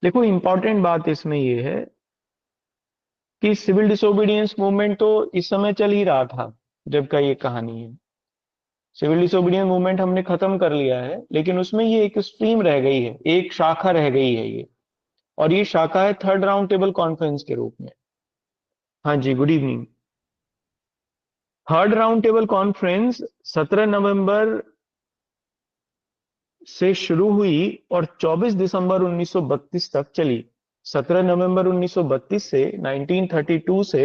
देखो, इंपॉर्टेंट बात इसमें ये है कि सिविल डिसोबीडियंस मूवमेंट तो इस समय चल ही रहा था जब का ये कहानी है। सिविल डिसोबीडियंस मूवमेंट हमने खत्म कर लिया है, लेकिन उसमें ये एक स्ट्रीम रह गई है, एक शाखा रह गई है ये। और ये शाखा है थर्ड राउंड टेबल कॉन्फ्रेंस के रूप में। हाँ जी, good evening. Third round table conference 17 नवंबर से शुरू हुई और 24 दिसंबर 1932 तक चली। 17 नवंबर 1932 से 1932 से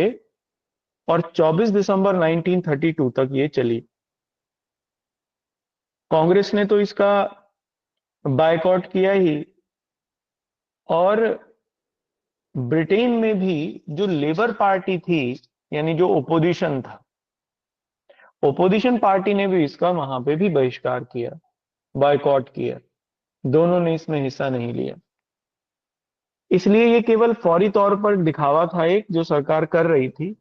और 24 दिसंबर 1932 तक ये चली। कांग्रेस ने तो इसका बायकॉट किया ही। और ब्रिटेन में भी जो लेबर पार्टी थी, यानी जो ओपोजिशन था, ओपोजिशन पार्टी ने भी इसका वहां पे भी बहिष्कार किया, बायकॉट किया। दोनों ने इसमें हिस्सा नहीं लिया। इसलिए ये केवल फौरी तौर पर दिखावा था एक जो सरकार कर रही थी।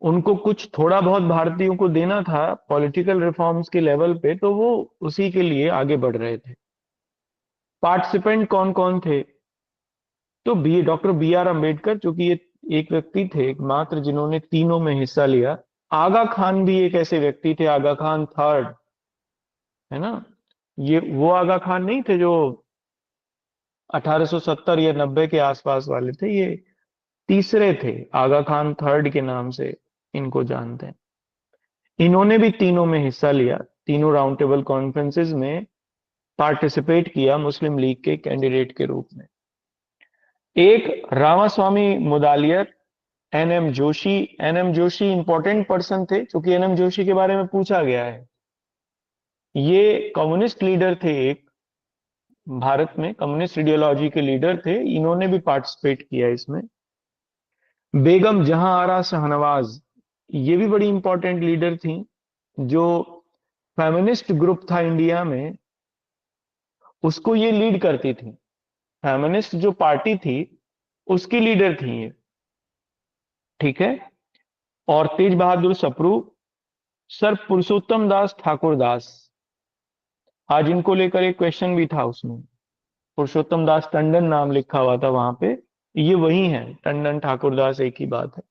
उनको कुछ थोड़ा बहुत भारतीयों को देना था पॉलिटिकल रिफॉर्म्स के लेवल पे, तो वो उसी के लिए आगे बढ़ रहे थे। पार्टिसिपेंट कौन कौन थे? तो डॉक्टर बी आर अम्बेडकर, चूंकि ये एक व्यक्ति थे एकमात्र जिन्होंने तीनों में हिस्सा लिया। आगा खान भी एक ऐसे व्यक्ति थे, आगा खान थर्ड, है ना। ये वो आगा खान नहीं थे जो 1870 या 90 के आसपास वाले थे। ये तीसरे थे, आगा खान थर्ड के नाम से इनको जानते हैं। इन्होंने भी तीनों में हिस्सा लिया, तीनों राउंड टेबल कॉन्फ्रेंसेस में पार्टिसिपेट किया मुस्लिम लीग के कैंडिडेट के रूप में। एक Ramaswamy Mudaliar, NM Joshi. NM Joshi important person थे क्योंकि एनएम जोशी के बारे में पूछा गया है। ये कम्युनिस्ट लीडर थे, एक भारत में कम्युनिस्ट आइडियोलॉजी के लीडर थे। इन्होंने भी पार्टिसिपेट किया इसमें। बेगम जहां आरा शाहनवाज, ये भी बड़ी इंपॉर्टेंट लीडर थी। जो फेमिनिस्ट ग्रुप था इंडिया में, उसको ये लीड करती थी। फेमिनिस्ट जो पार्टी थी उसकी लीडर थी ये। ठीक है। और तेज बहादुर सप्रू, सर पुरुषोत्तम दास ठाकुर दास। आज इनको लेकर एक क्वेश्चन भी था उसमें। पुरुषोत्तम दास टंडन नाम लिखा हुआ था वहां पे। ये वही है, टंडन ठाकुर दास एक ही बात है।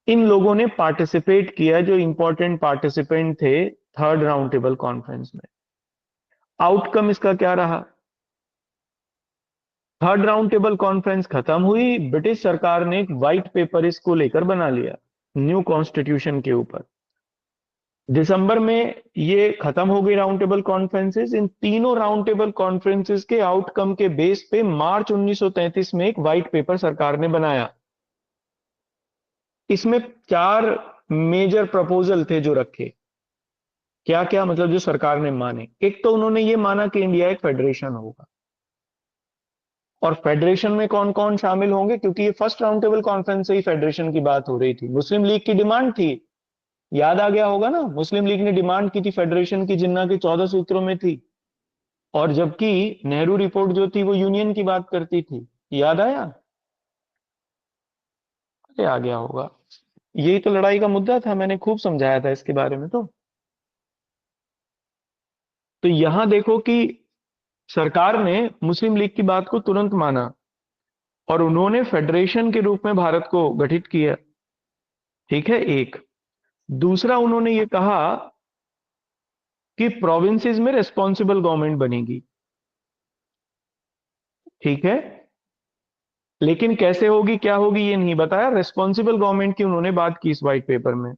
इन लोगों ने पार्टिसिपेट किया, जो इंपॉर्टेंट पार्टिसिपेंट थे थर्ड राउंड टेबल कॉन्फ्रेंस में। आउटकम इसका क्या रहा? थर्ड राउंड टेबल कॉन्फ्रेंस खत्म हुई, ब्रिटिश सरकार ने एक व्हाइट पेपर इसको लेकर बना लिया न्यू कॉन्स्टिट्यूशन के ऊपर। दिसंबर में ये खत्म हो गई राउंड टेबल कॉन्फ्रेंसेस। इन तीनों राउंड टेबल कॉन्फ्रेंसेस के आउटकम के बेस पे मार्च 1933 में एक व्हाइट पेपर सरकार ने बनाया। इसमें चार मेजर प्रपोजल थे जो रखे। क्या क्या मतलब जो सरकार ने माने? एक तो उन्होंने ये माना कि इंडिया एक फेडरेशन होगा। और फेडरेशन में कौन कौन शामिल होंगे, क्योंकि ये फर्स्ट राउंड टेबल कॉन्फ्रेंस से ही फेडरेशन की बात हो रही थी। मुस्लिम लीग की डिमांड थी, याद आ गया होगा ना। मुस्लिम लीग ने डिमांड की थी फेडरेशन की, जिन्ना की 14 सूत्रों में थी। और जबकि नेहरू रिपोर्ट जो थी वो यूनियन की बात करती थी। याद आया? अरे आ गया होगा। यही तो लड़ाई का मुद्दा था, मैंने खूब समझाया था इसके बारे में। तो यहां देखो कि सरकार ने मुस्लिम लीग की बात को तुरंत माना और उन्होंने फेडरेशन के रूप में भारत को गठित किया। ठीक है, एक। दूसरा, उन्होंने ये कहा कि प्रोविंसेस में रेस्पॉन्सिबल गवर्नमेंट बनेगी। ठीक है। लेकिन कैसे होगी, क्या होगी, ये नहीं बताया। रेस्पॉन्सिबल गवर्नमेंट की उन्होंने बात की इस व्हाइट पेपर में।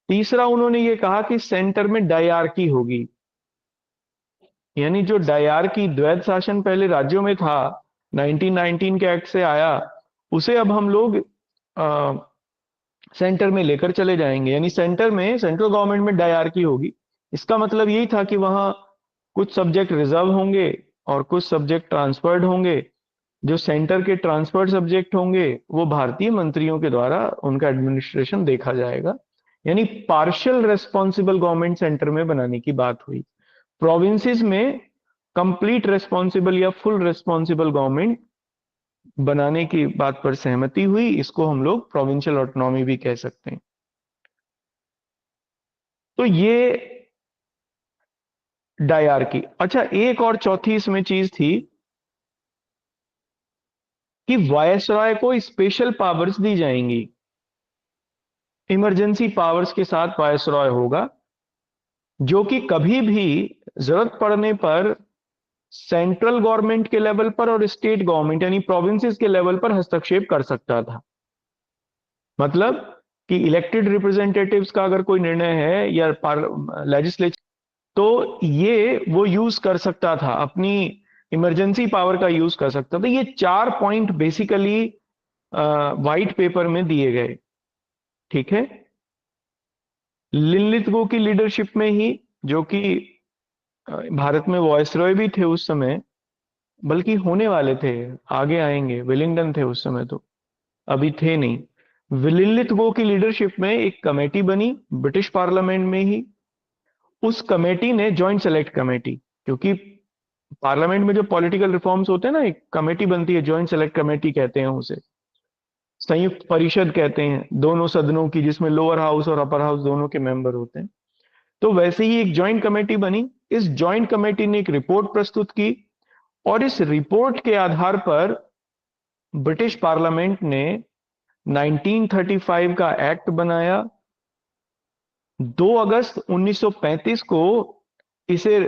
तीसरा, उन्होंने ये कहा कि सेंटर में डायआर्की होगी। यानी जो डायआर्की, द्वैध शासन पहले राज्यों में था, 1919 के एक्ट से आया, उसे अब हम लोग सेंटर में लेकर चले जाएंगे। यानी सेंटर में, सेंट्रल गवर्नमेंट में डायआर्की होगी। इसका मतलब यही था कि वहां कुछ सब्जेक्ट रिजर्व होंगे और कुछ सब्जेक्ट ट्रांसफर्ड होंगे। जो सेंटर के ट्रांसफर्ड सब्जेक्ट होंगे वो भारतीय मंत्रियों के द्वारा उनका एडमिनिस्ट्रेशन देखा जाएगा। यानी पार्शियल रेस्पॉन्सिबल गवर्नमेंट सेंटर में बनाने की बात हुई। प्रोविंसेस में कंप्लीट रेस्पॉन्सिबल या फुल रेस्पॉन्सिबल गवर्नमेंट बनाने की बात पर सहमति हुई। इसको हम लोग प्रोविंशियल ऑटोनॉमी भी कह सकते हैं। तो ये डायआर्की। अच्छा, एक और चौथी इसमें चीज थी कि वायसराय को स्पेशल पावर्स दी जाएंगी, इमरजेंसी पावर्स के साथ वायसराय होगा, जो कि कभी भी जरूरत पड़ने पर सेंट्रल गवर्नमेंट के लेवल पर और स्टेट गवर्नमेंट यानी प्रोविंसेस के लेवल पर हस्तक्षेप कर सकता था। मतलब कि इलेक्टेड रिप्रेजेंटेटिव्स का अगर कोई निर्णय है या लेजिस्लेचर, तो ये वो यूज कर सकता था, अपनी इमरजेंसी पावर का यूज कर सकता था। ये 4 पॉइंट बेसिकली व्हाइट पेपर में दिए गए। ठीक है। लिनलिथगो की लीडरशिप में ही, जो कि भारत में वॉयसरॉय भी थे उस समय, बल्कि होने वाले थे, आगे आएंगे, विलिंगडन थे उस समय, तो अभी थे नहीं। लिनलिथगो की लीडरशिप में एक कमेटी बनी ब्रिटिश पार्लियामेंट में ही। उस कमेटी ने, जॉइंट सेलेक्ट कमेटी, क्योंकि पार्लियामेंट में जो पॉलिटिकल रिफॉर्म्स होते हैं ना, एक कमेटी बनती है, जॉइंट सेलेक्ट कमेटी कहते हैं उसे, संयुक्त परिषद कहते हैं दोनों सदनों की, जिसमें लोअर हाउस और अपर हाउस दोनों के मेंबर होते हैं। तो वैसे ही एक जॉइंट कमेटी बनी। इस जॉइंट कमेटी ने एक रिपोर्ट प्रस्तुत की, और इस रिपोर्ट के आधार पर ब्रिटिश पार्लियामेंट ने 1935 का एक्ट बनाया। 2 अगस्त 1935 को इसे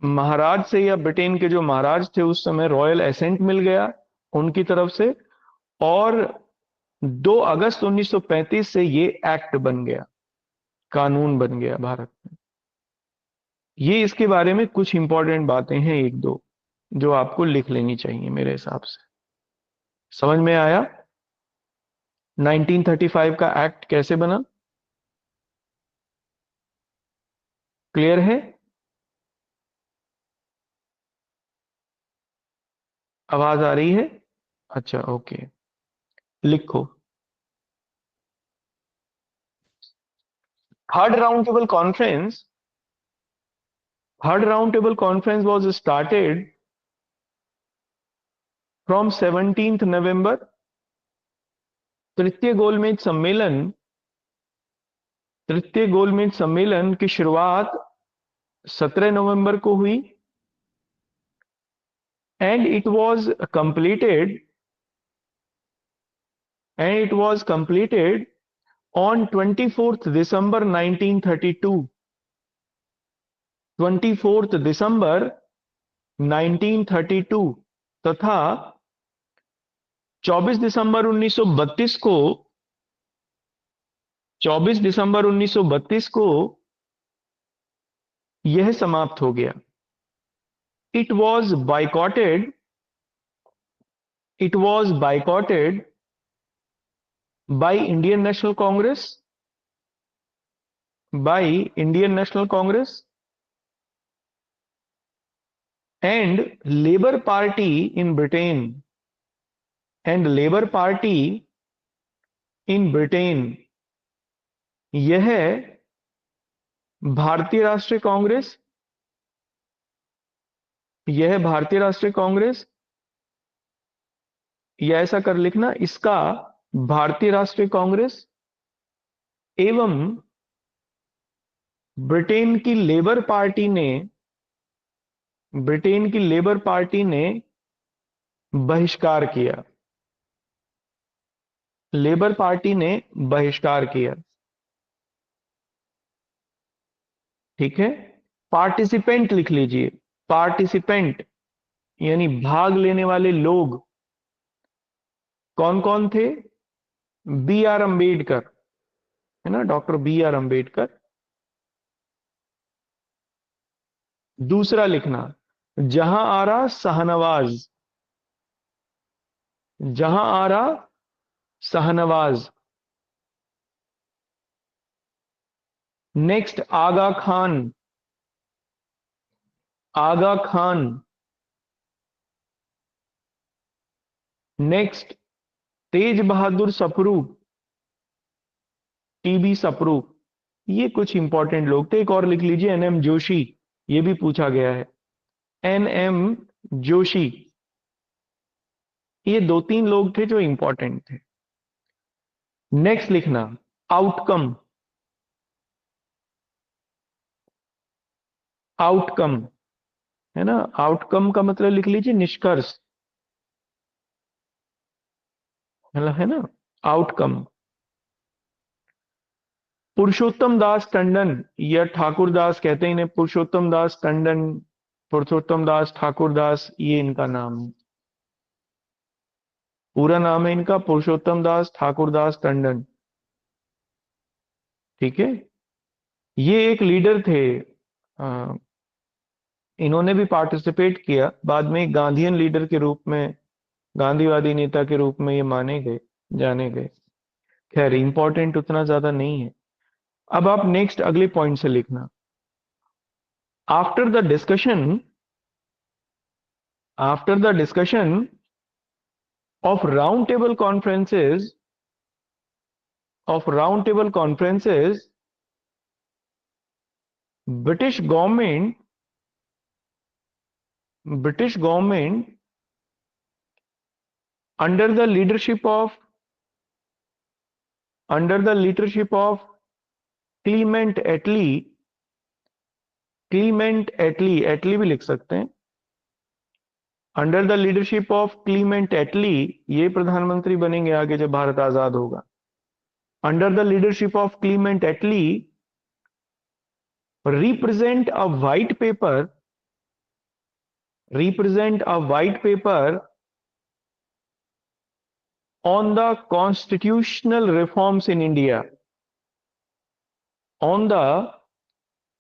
महाराज से, या ब्रिटेन के जो महाराज थे उस समय, रॉयल एसेंट मिल गया उनकी तरफ से, और 2 अगस्त 1935 से ये एक्ट बन गया, कानून बन गया भारत में। ये इसके बारे में कुछ इंपॉर्टेंट बातें हैं, एक दो, जो आपको लिख लेनी चाहिए मेरे हिसाब से। समझ में आया 1935 का एक्ट कैसे बना? क्लियर है? आवाज आ रही है? अच्छा, ओके। लिखो। Third round table conference third round table conference was started from 17th नवंबर। तृतीय गोलमेज सम्मेलन की शुरुआत 17 नवंबर को हुई, and it was completed on 24th December 1932। 24th दिसंबर 1932 तथा 24 दिसंबर 1932 को 24 दिसंबर 1932 को यह समाप्त हो गया। It was boycotted it was boycotted by Indian national Congress by Indian national Congress and labour party in Britain and labour party in Britain. यह भारतीय राष्ट्रीय कांग्रेस यह भारतीय राष्ट्रीय कांग्रेस, या ऐसा कर लिखना, इसका भारतीय राष्ट्रीय कांग्रेस एवं ब्रिटेन की लेबर पार्टी ने ब्रिटेन की लेबर पार्टी ने बहिष्कार किया। लेबर पार्टी ने बहिष्कार किया। ठीक है। पार्टिसिपेंट लिख लीजिए। पार्टिसिपेंट यानी भाग लेने वाले लोग कौन कौन थे? बी आर अंबेडकर, है ना, डॉक्टर बी आर अंबेडकर। दूसरा लिखना, जहां आरा शाहनवाज। जहां आरा शाहनवाज। नेक्स्ट, आगा खान। आगा खान। नेक्स्ट, तेज बहादुर सप्रू। टीबी सप्रू। ये कुछ इंपॉर्टेंट लोग थे। एक और लिख लीजिए, एनएम जोशी। ये भी पूछा गया है, एनएम जोशी। ये 2-3 लोग थे जो इंपॉर्टेंट थे। नेक्स्ट लिखना, आउटकम। आउटकम, है ना, आउटकम का मतलब लिख लीजिए निष्कर्ष। है ना, आउटकम। पुरुषोत्तम दास टंडन या ठाकुर दास कहते हैं इन्हें, पुरुषोत्तम दास टंडन, पुरुषोत्तम दास ठाकुर दास, ये इनका नाम है। पूरा नाम है इनका पुरुषोत्तम दास ठाकुर दास टंडन। ठीक है। ये एक लीडर थे, इन्होंने भी पार्टिसिपेट किया, बाद में एक गांधीयन लीडर के रूप में, गांधीवादी नेता के रूप में ये माने गए, जाने गए। खैर इंपॉर्टेंट उतना ज्यादा नहीं है। अब आप नेक्स्ट अगले पॉइंट से लिखना। After the discussion, after the discussion of round table conferences, of round table conferences, British government, British government under the leadership of, under the leadership of Clement Attlee, Clement Attlee, Attlee भी लिख सकते हैं, under the leadership of Clement Attlee, ये प्रधानमंत्री बनेंगे आगे जब भारत आजाद होगा। Under the leadership of Clement Attlee, represent a white paper, represent a white paper on the constitutional reforms in India, on the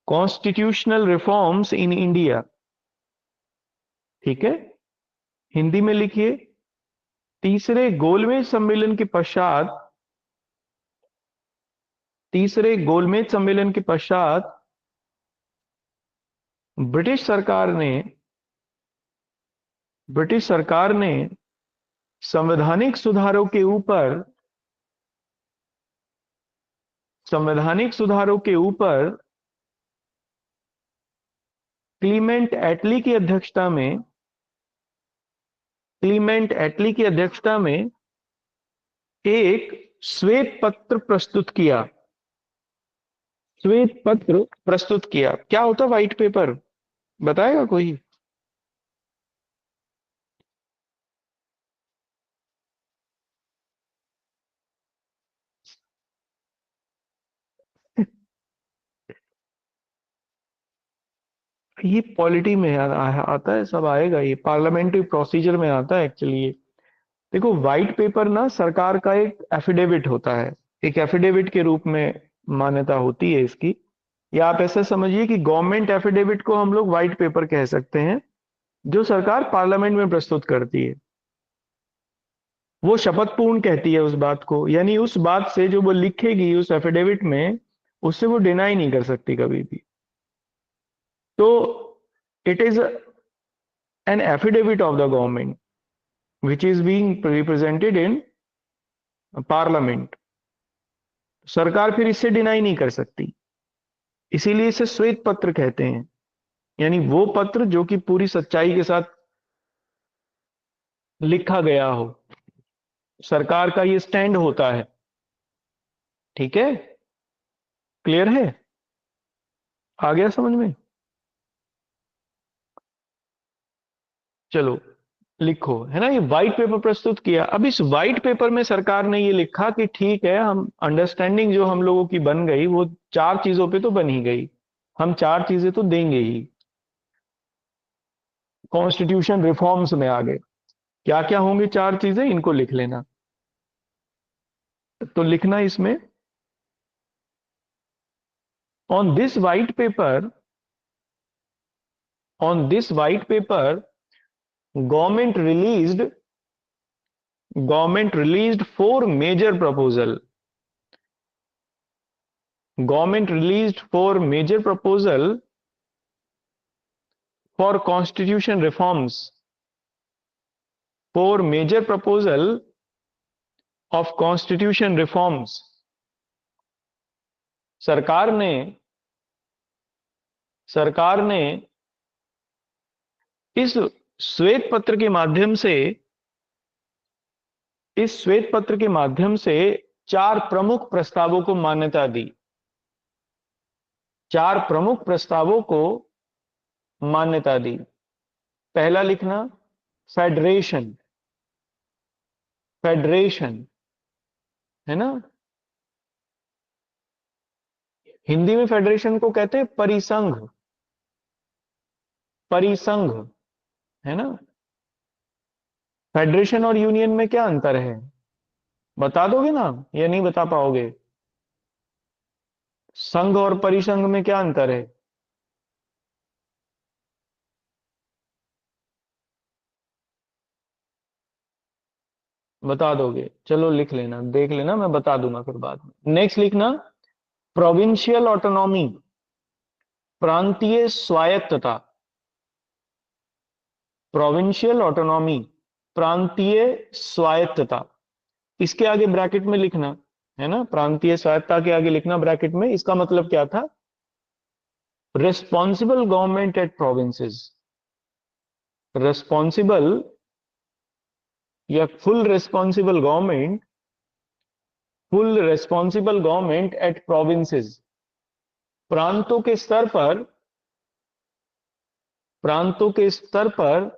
constitutional reforms in India. ठीक है, हिंदी में लिखिए। तीसरे गोलमेज सम्मेलन के पश्चात, तीसरे गोलमेज सम्मेलन के पश्चात ब्रिटिश सरकार ने, ब्रिटिश सरकार ने संवैधानिक सुधारों के ऊपर, संवैधानिक सुधारों के ऊपर क्लीमेंट एटली की अध्यक्षता में, क्लीमेंट एटली की अध्यक्षता में एक श्वेत पत्र प्रस्तुत किया, श्वेत पत्र प्रस्तुत किया। क्या होता व्हाइट पेपर, बताएगा कोई? ये पॉलिटी में आता है, सब आएगा, ये पार्लियामेंट्री प्रोसीजर में आता है एक्चुअली ये। देखो व्हाइट पेपर ना सरकार का एक एफिडेविट होता है, एक एफिडेविट के रूप में मान्यता होती है इसकी। या आप ऐसा समझिए कि गवर्नमेंट एफिडेविट को हम लोग व्हाइट पेपर कह सकते हैं, जो सरकार पार्लियामेंट में प्रस्तुत करती है। वो शपथ पूर्ण कहती है उस बात को, यानी उस बात से जो वो लिखेगी उस एफिडेविट में, उससे वो डिनाई नहीं कर सकती कभी भी। तो it is an affidavit of the government which is being represented in parliament. सरकार फिर इससे डिनाई नहीं कर सकती, इसीलिए इसे श्वेत पत्र कहते हैं। यानी वो पत्र जो कि पूरी सच्चाई के साथ लिखा गया हो, सरकार का ये स्टैंड होता है। ठीक है, क्लियर है, आ गया समझ में? चलो लिखो, है ना, ये व्हाइट पेपर प्रस्तुत किया। अब इस व्हाइट पेपर में सरकार ने ये लिखा कि ठीक है, हम अंडरस्टैंडिंग जो हम लोगों की बन गई वो चार चीजों पे तो बन ही गई, हम चार चीजें तो देंगे ही। कॉन्स्टिट्यूशन रिफॉर्म्स में आ गए। क्या क्या होंगी चार चीजें, इनको लिख लेना। तो लिखना इसमें, on this white paper, on this white paper government released, government released four major proposal, government released four major proposal for constitution reforms, four major proposal of constitution reforms। सरकार ने, सरकार ने इस श्वेत पत्र के माध्यम से, इस श्वेत पत्र के माध्यम से चार प्रमुख प्रस्तावों को मान्यता दी, चार प्रमुख प्रस्तावों को मान्यता दी। पहला लिखना फेडरेशन, फेडरेशन, है ना। हिंदी में फेडरेशन को कहते हैं परिसंघ, परिसंघ, है ना। फेडरेशन और यूनियन में क्या अंतर है, बता दोगे ना, या नहीं बता पाओगे। संघ और परिसंघ में क्या अंतर है। बता दोगे, चलो लिख लेना, देख लेना, मैं बता दूंगा फिर बाद में। नेक्स्ट लिखना, प्रोविंशियल ऑटोनॉमी, प्रांतीय स्वायत्तता। प्रोविंशियल ऑटोनॉमी, प्रांतीय स्वायत्तता, इसके आगे ब्रैकेट में लिखना, है ना, प्रांतीय स्वायत्तता के आगे लिखना ब्रैकेट में, इसका मतलब क्या था, responsible government at provinces, responsible या full responsible government, full responsible government at provinces, प्रांतों के स्तर पर, प्रांतों के स्तर पर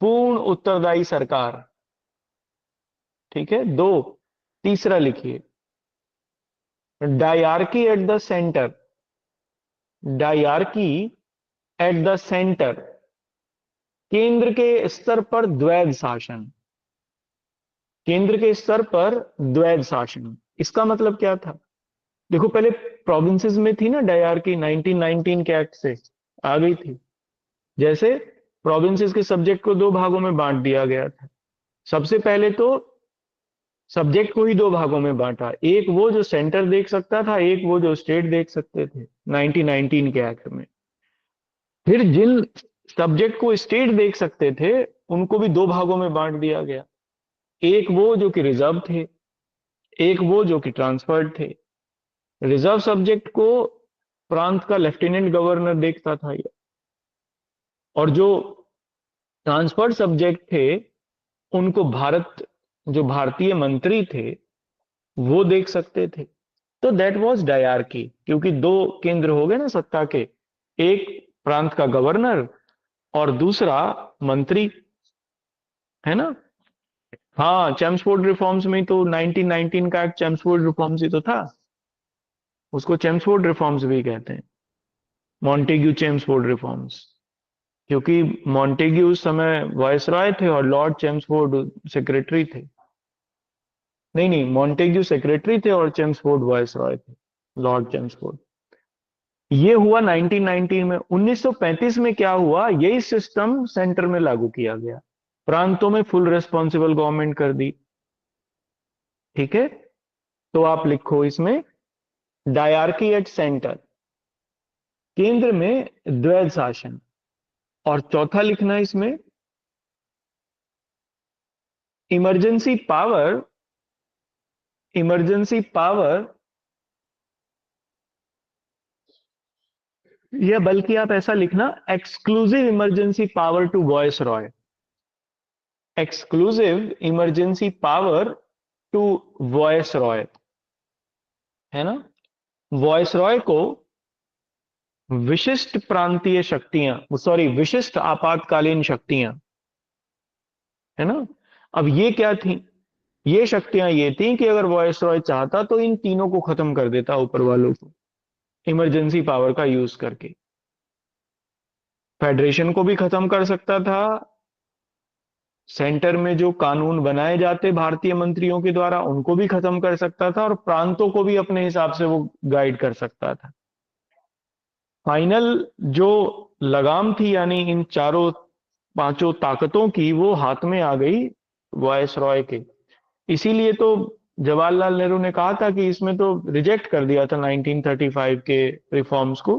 पूर्ण उत्तरदायी सरकार। ठीक है, दो, तीसरा लिखिए, dyarchy at the centre, dyarchy at the centre, केंद्र के स्तर पर द्वैध शासन, केंद्र के स्तर पर द्वैध शासन, इसका मतलब क्या था। देखो पहले प्रोविंसेस में थी ना डायरकी, 1919 के एक्ट से आ गई थी। जैसे प्रोविंसेस के सब्जेक्ट को दो भागों में बांट दिया गया था। सबसे पहले तो सब्जेक्ट को ही दो भागों में बांटा, एक वो जो सेंटर देख सकता था, एक वो जो स्टेट देख सकते थे 1919 के एक्ट में। फिर जिन सब्जेक्ट को स्टेट देख सकते थे उनको भी दो भागों में बांट दिया गया, एक वो जो कि रिजर्व थे, एक वो जो कि ट्रांसफर्ड थे। रिजर्व सब्जेक्ट को प्रांत का लेफ्टिनेंट गवर्नर देखता था, और जो ट्रांसफर्ड सब्जेक्ट थे उनको भारत, जो भारतीय मंत्री थे वो देख सकते थे। तो दैट वाज डायरकी, क्योंकि दो केंद्र हो गए ना सत्ता के, एक प्रांत का गवर्नर और दूसरा मंत्री, है ना। हाँ, चेम्सफोर्ड रिफॉर्म्स में तो 1919 का एक्ट चेम्सफोर्ड रिफॉर्म्स ही तो था, उसको चेम्सफोर्ड रिफॉर्म्स भी कहते हैं, मॉन्टेग्यू चेम्सफोर्ड रिफॉर्म्स, क्योंकि मॉन्टेग्यू उस समय वायसराय थे और लॉर्ड चेम्सफोर्ड सेक्रेटरी थे। नहीं नहीं, मॉन्टेग्यू सेक्रेटरी थे और चेम्सफोर्ड वायसराय थे, लॉर्ड चेम्सफोर्ड। ये हुआ 1919 में। 1935 में क्या हुआ, यही सिस्टम सेंटर में लागू किया गया, प्रांतों में फुल रेस्पॉन्सिबल गवर्नमेंट कर दी। ठीक है, तो आप लिखो इसमें डायरकी एट सेंटर, केंद्र में द्वैध शासन, और चौथा लिखना इसमें इमरजेंसी पावर, इमरजेंसी पावर, या बल्कि आप ऐसा लिखना, exclusive emergency power to viceroy, exclusive emergency power to viceroy, है ना। वॉइस रॉय को विशिष्ट प्रांतीय शक्तियां, सॉरी विशिष्ट आपातकालीन शक्तियां, है ना। अब ये क्या थी, ये शक्तियां ये थी कि अगर वॉइस रॉय चाहता तो इन तीनों को खत्म कर देता, ऊपर वालों को, इमरजेंसी पावर का यूज करके। फेडरेशन को भी खत्म कर सकता था, सेंटर में जो कानून बनाए जाते भारतीय मंत्रियों के द्वारा उनको भी खत्म कर सकता था, और प्रांतों को भी अपने हिसाब से वो गाइड कर सकता था। फाइनल जो लगाम थी, यानी इन चारों पांचों ताकतों की, वो हाथ में आ गई वॉयस रॉय के। इसीलिए तो जवाहरलाल नेहरू ने कहा था कि इसमें तो रिजेक्ट कर दिया था 1935 के रिफॉर्म्स को,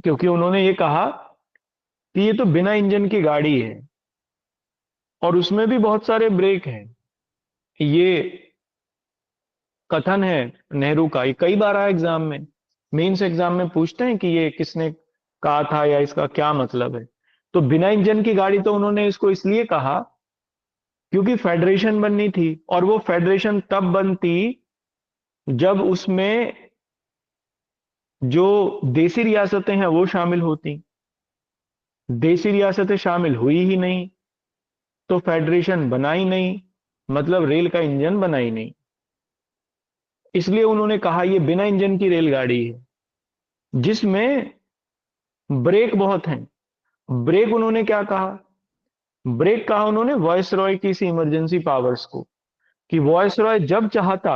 क्योंकि उन्होंने ये कहा कि ये तो बिना इंजन की गाड़ी है और उसमें भी बहुत सारे ब्रेक हैं। ये कथन है नेहरू का, ये कई बार आया एग्जाम में, मेंस एग्जाम में पूछते हैं कि ये किसने कहा था या इसका क्या मतलब है। तो बिना इंजन की गाड़ी तो उन्होंने इसको इसलिए कहा क्योंकि फेडरेशन बननी थी, और वो फेडरेशन तब बनती जब उसमें जो देसी रियासतें हैं वो शामिल होती। देसी रियासतें शामिल हुई ही नहीं, तो फेडरेशन बना ही नहीं, मतलब रेल का इंजन बना ही नहीं। इसलिए उन्होंने कहा ये बिना इंजन की रेलगाड़ी है, जिसमें ब्रेक बहुत हैं। ब्रेक उन्होंने क्या कहा? ब्रेक कहा उन्होंने वॉयस रॉय की सी इमरजेंसी पावर्स को, कि वॉयस रॉय जब चाहता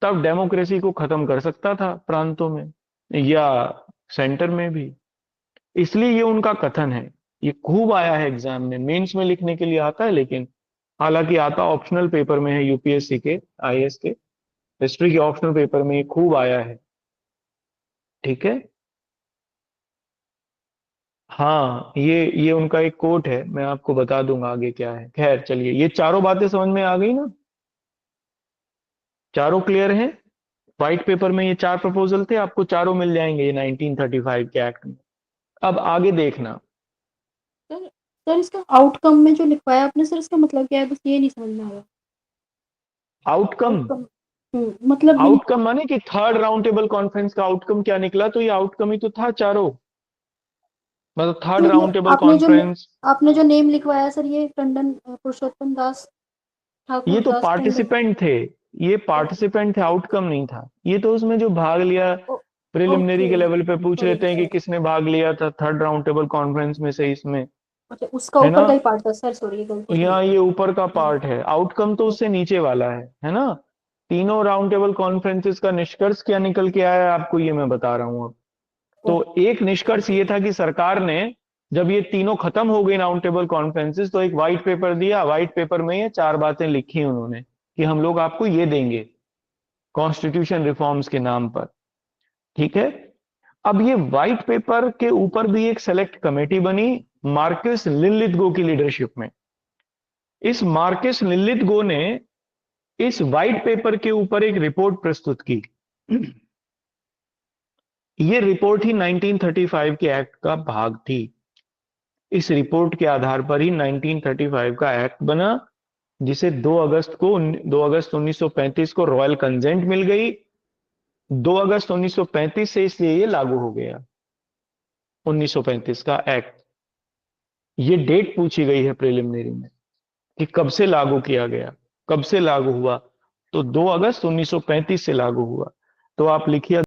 तब डेमोक्रेसी को खत्म कर सकता था प्रांतों में या सेंटर में भी। इसलिए ये उनका कथन है। ये खूब आया है एग्जाम में, मेंस में लिखने के लिए आता है, लेकिन हालांकि आता ऑप्शनल पेपर में है, यूपीएससी के, आईएएस के हिस्ट्री के ऑप्शनल पेपर में ये खूब आया है। ठीक है। हाँ, ये उनका एक कोट है, मैं आपको बता दूंगा आगे क्या है। खैर चलिए, ये चारों बातें समझ में आ गई ना? चारों क्लियर हैं? व्हाइट पेपर में ये चार प्रपोजल थे, आपको चारों मिल जाएंगे ये 1935 के एक्ट में। अब आगे देखना। सर सर इसका आउटकम में जो लिखवाया आपने सर, इसका मतलब क्या है? बस ये नहीं समझ में आ रहा। आउटकम? आउटकम। मतलब मीन। आउटकम माने कि थर्ड राउंड टेबल कॉन्फ्रेंस का आउटकम क्या निकला, तो ये आउटकम ही तो था चारों। मतलब थर्ड तो ये राउंड टेबल कॉन्फ्रेंस। आपने जो नेम लिखवाया सर, ये टंडन पुरुषोत्तम दास ये ठाकुर तो दास टंडन। पार्टिसिपेंट थे, ये ओके। पार्टिसिपेंट थे, आउटकम नहीं था। ये तो उसमें जो भाग लिया, प्रिलिमिनरी ओके। के लेवल पे पूछ रहे सॉरी थे कि सॉरी। किसने भाग लिया था थर्ड राउंड टेबल कॉन्फ्रेंस में से इसमें, अच्छा, उसका है ना? ऊपर का ही पार्ट था सर, सॉरी, ये गलती हो गई। यहाँ ये ऊपर का हम्म, पार्ट है, आउटकम तो हम्म, उससे नीचे वाला है ना? तीनों राउंड टेबल कॉन्फ्रेंसेस का निष्कर्ष क्या निकल के आया आपको, ये मैं बता रहा हूं अब। तो एक निष्कर्ष ये था कि सरकार ने, जब ये तीनों खत्म हो गई राउंड टेबल कॉन्फ्रेंसेस, तो एक व्हाइट पेपर दिया। व्हाइट पेपर में ये चार बातें लिखी उन्होंने कि हम लोग आपको ये देंगे कॉन्स्टिट्यूशन रिफॉर्म्स के नाम पर। ठीक है। अब ये व्हाइट पेपर के ऊपर भी एक सेलेक्ट कमेटी बनी, मार्कस लिलिथगो की लीडरशिप में। इस मार्कस लिलिथगो ने इस व्हाइट पेपर के ऊपर एक रिपोर्ट प्रस्तुत की। ये रिपोर्ट ही 1935 के एक्ट का भाग थी। इस रिपोर्ट के आधार पर ही 1935 का एक्ट बना, जिसे 2 अगस्त 1935 को रॉयल कंसेंट मिल गई। 2 अगस्त 1935 से इसलिए ये लागू हो गया, 1935 का एक्ट। ये डेट पूछी गई है प्रिलिमिनरी में कि कब से लागू किया गया, कब से लागू हुआ। तो 2 अगस्त 1935 से लागू हुआ। तो आप लिखिए।